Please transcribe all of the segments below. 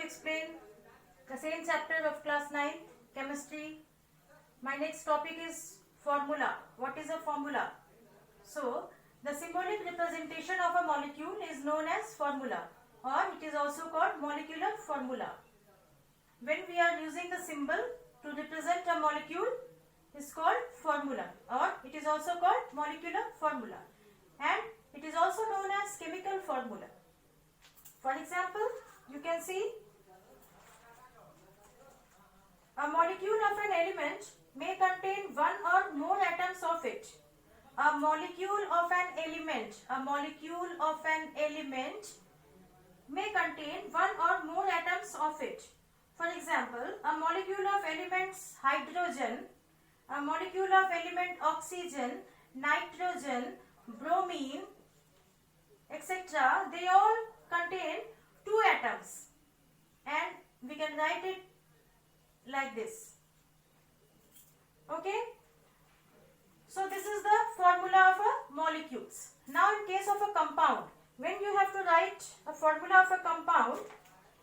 explain the same chapter of class 9 chemistry. My next topic is formula. What is a formula? So the symbolic representation of a molecule is known as formula, or it is also called molecular formula. When we are using the symbol to represent a molecule is called formula, or it is also called molecular formula, and it is also known as chemical formula. For example, you can see a molecule of an element may contain one or more atoms of it. A molecule of an element may contain one or more atoms of it. For example, a molecule of elements hydrogen, a molecule of element oxygen, nitrogen, bromine, etc. They all contain two atoms, and we can write it like this. Okay? So this is the formula of a molecules. Now in case of a compound, when you have to write a formula of a compound,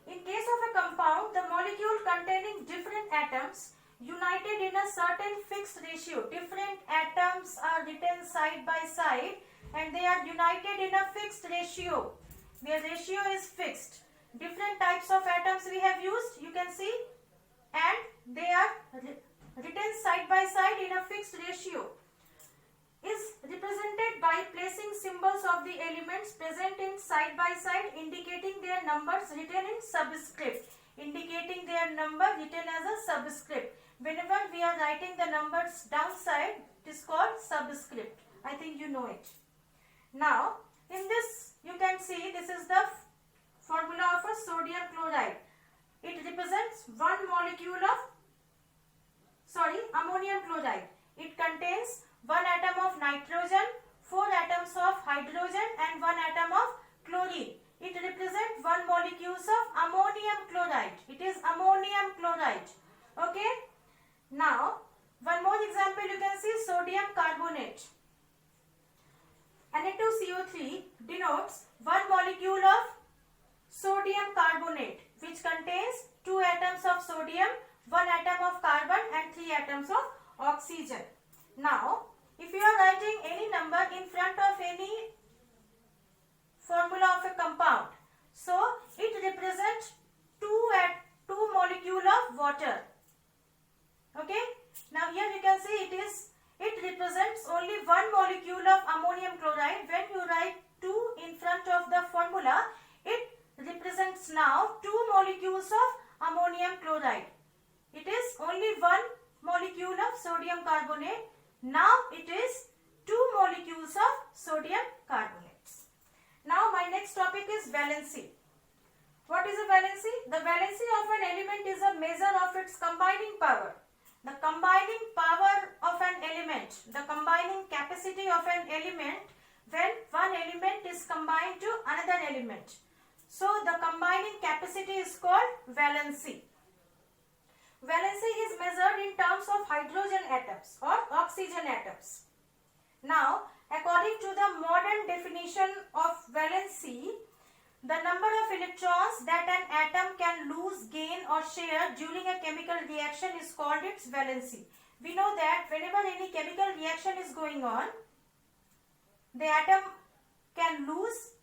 in case of a compound, the molecule containing different atoms united in a certain fixed ratio. Different atoms are written side by side and they are united in a fixed ratio. Their ratio is fixed. Different types of atoms we have used, you can see, and they are written side by side in a fixed ratio. Is represented by placing symbols of the elements present in side by side, indicating their numbers written in subscript. Indicating their number written as a subscript. Whenever we are writing the numbers downside, it is called subscript. I think you know it. Now, in this you can see this is the formula of a sodium chloride. It represents one molecule of ammonium chloride. It contains one atom of nitrogen, 4 atoms of hydrogen and 1 atom of chlorine. It represents one molecule of ammonium chloride. It is ammonium chloride. Okay. Now, one more example you can see sodium carbonate. Na2CO3 denotes one molecule of sodium carbonate which contains 2 atoms of sodium, 1 atom of carbon and 3 atoms of oxygen. Now, if you are writing any number in front of any formula of a compound, so it represents two molecule of water. Okay. Now here you can see it represents only one molecule of ammonium chloride. When you write 2 in front of the formula, it represents now 2 molecules of ammonium chloride. It is only one molecule of sodium carbonate. Now it is 2 molecules of sodium carbonates. Now my next topic is valency. What is a valency? The valency of an element is a measure of its combining power. The combining power of an element, the combining capacity of an element when one element is combined to another element. So the combining capacity is called valency. Valency is measured in terms of hydrogen atoms or oxygen atoms. Now, according to the modern definition of valency, the number of electrons that an atom can lose, gain or share during a chemical reaction is called its valency. We know that whenever any chemical reaction is going on, the atom can lose,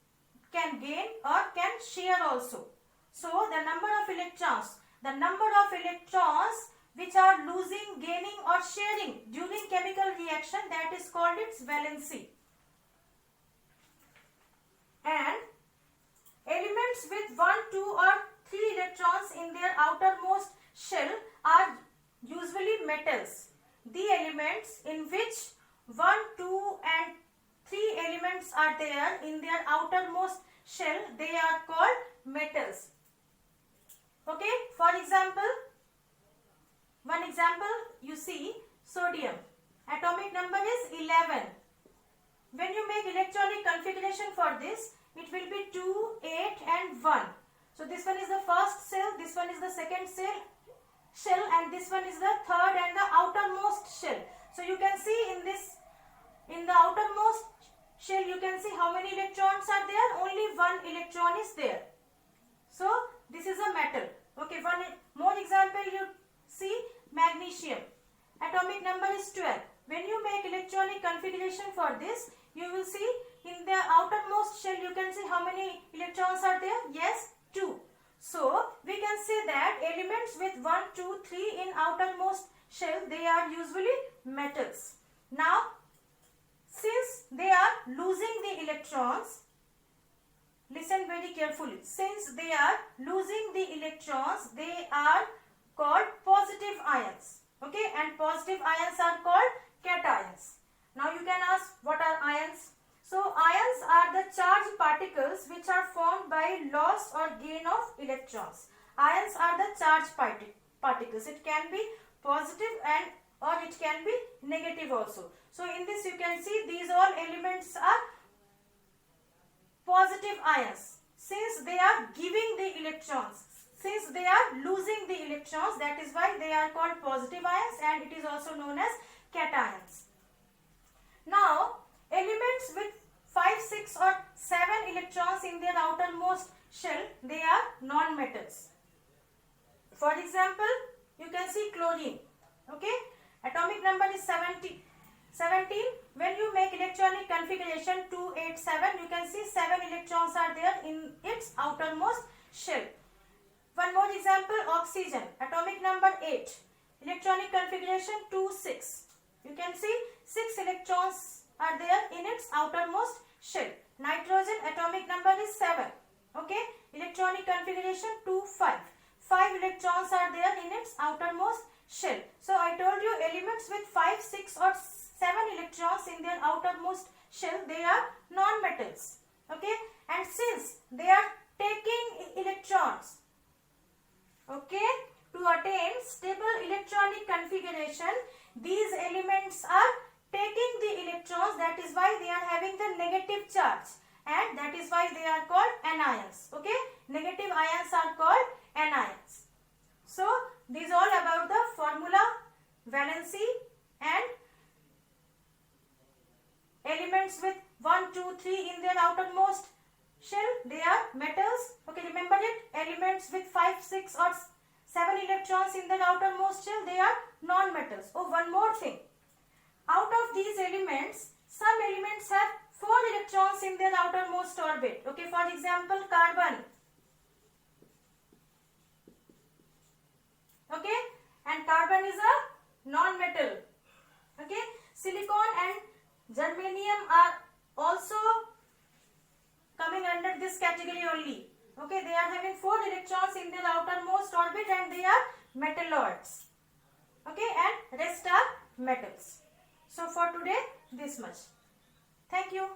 can gain or can share also. So, the number of electrons which are losing, gaining or sharing during chemical reaction, that is called its valency. And elements with 1, 2 or 3 electrons in their outermost shell are usually metals. The elements in which 1, 2 and 3 elements are there in their outermost shell, they are called metals. Okay, for example, one example you see sodium. Atomic number is 11. When you make electronic configuration for this, it will be 2, 8 and 1. So this one is the first cell, this one is the second shell and this one is the third and the outermost shell. So you can see in the outermost shell you can see how many electrons are there. Only one electron is there. So this is a metal. Okay, one more example you see, magnesium. Atomic number is 12. When you make electronic configuration for this, you will see in the outermost shell you can see how many electrons are there. Yes, 2. So we can say that elements with 1, 2, 3 in outermost shell, they are usually metals. Now since they are losing the electrons, listen very carefully. Since they are losing the electrons, they are called positive ions. Okay, and positive ions are called cations. Now you can ask, what are ions? So ions are the charged particles which are formed by loss or gain of electrons. Ions are the charged particles. It can be positive and or it can be negative also. So in this you can see these all elements are positive ions. Since they are giving the electrons, since they are losing the electrons, that is why they are called positive ions, and it is also known as cations. Now elements with 5, 6 or 7 electrons in their outermost shell, they are non-metals. For example, you can see chlorine. Okay, atomic number is 17. When you make electronic configuration 287, you can see 7 electrons are there in its outermost shell. One more example, oxygen, atomic number 8, electronic configuration 26. You can see 6 electrons are there in its outermost shell. Nitrogen, atomic number is 7. Okay, electronic configuration 25. 5 electrons are there in its outermost shell. So I told you elements with 5, 6 or 7 electrons in their outermost shell, they are non-metals. Okay, and since they are taking electrons, okay, to attain stable electronic configuration, these elements are taking the electrons. That is why they are having the negative charge, and that is why they are called anions. Okay, negative ions are called anions. So this is all about the formula, valency, and elements with 1, 2, 3 in their outermost shell, they are metals. Okay, remember it. Elements with 5, 6 or 7 electrons in their outermost shell, they are non-metals. Oh, one more thing. Out of these elements, some elements have 4 electrons in their outermost orbit. Okay, for example, carbon. Okay, and carbon is a non-metal. Okay, silicon and germanium are also coming under this category only. Okay, they are having 4 electrons in their outermost orbit and they are metalloids. Okay, and rest are metals. So for today, this much. Thank you.